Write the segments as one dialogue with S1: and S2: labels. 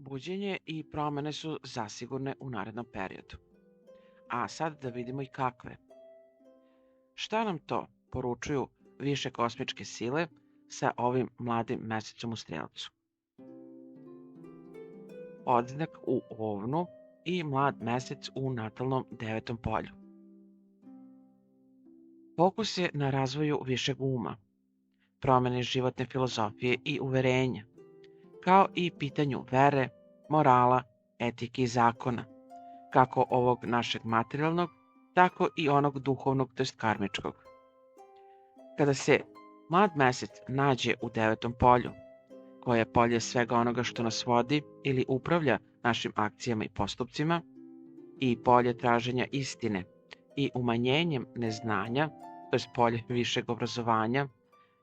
S1: Buđenje i promene su zasigurne u narednom periodu. A sad da vidimo i kakve. Šta nam to poručuju više kosmičke sile sa ovim mladim mesecom u Strelcu? Odznak u Ovnu i mlad mesec u natalnom 9. polju. Fokus je na razvoju višeg uma, promene životne filozofije i uverenja, kao i pitanju vere, morala, etike i zakona, kako ovog našeg materijalnog, tako i onog duhovnog, to jest karmičkog. Kada se mlad mesec nađe u 9. polju, koje je polje svega onoga što nas vodi ili upravlja našim akcijama i postupcima, i polje traženja istine i umanjenjem neznanja, to jest polje višeg obrazovanja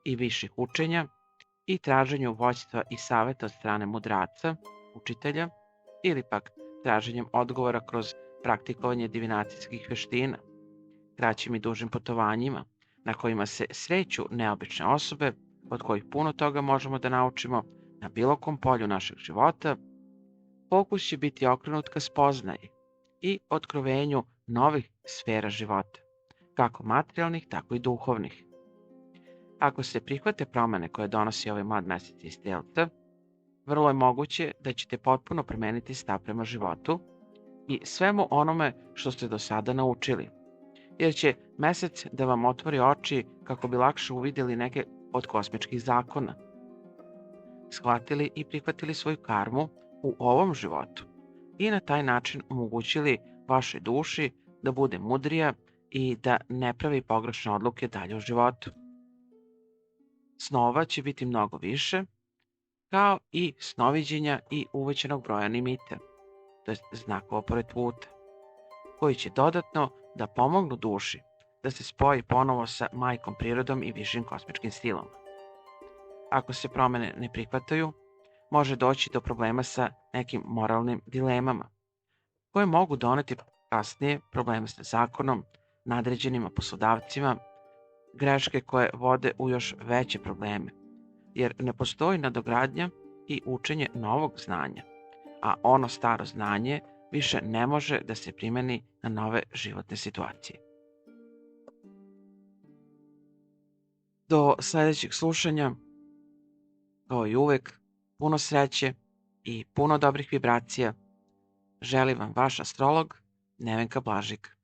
S1: i viših učenja, i traženju vođstva i saveta od strane mudraca, učitelja, ili pak traženjem odgovora kroz praktikovanje divinacijskih veština, kraćim i dužim putovanjima na kojima se sreću neobične osobe od kojih puno toga možemo da naučimo na bilo kom polju našeg života, fokus će biti okrenut ka spoznaji i otkrovenju novih sfera života, kako materijalnih, tako i duhovnih. Ako se prihvate promene koje donosi ovaj mlad mesec iz Strelca, vrlo je moguće da ćete potpuno promeniti stav prema životu i svemu onome što ste do sada naučili, jer će mesec da vam otvori oči kako bi lakše uvidjeli neke od kosmičkih zakona, shvatili i prihvatili svoju karmu u ovom životu i na taj način omogućili vašoj duši da bude mudrija i da ne pravi pogrešne odluke dalje u životu. Snova će biti mnogo više, kao i snoviđenja i uvećanog broja nimita, to je znakova pored puta, koji će dodatno da pomognu duši da se spoji ponovo sa majkom prirodom i višim kosmičkim stilom. Ako se promene ne prihvataju, može doći do problema sa nekim moralnim dilemama, koje mogu doneti kasnije probleme sa zakonom, nadređenima poslodavcima, greške koje vode u još veće probleme, jer ne postoji nadogradnja i učenje novog znanja, a ono staro znanje više ne može da se primeni na nove životne situacije. Do sljedećeg slušanja, kao i uvek, puno sreće i puno dobrih vibracija. Želim vam vaš astrolog Nevenka Blažik.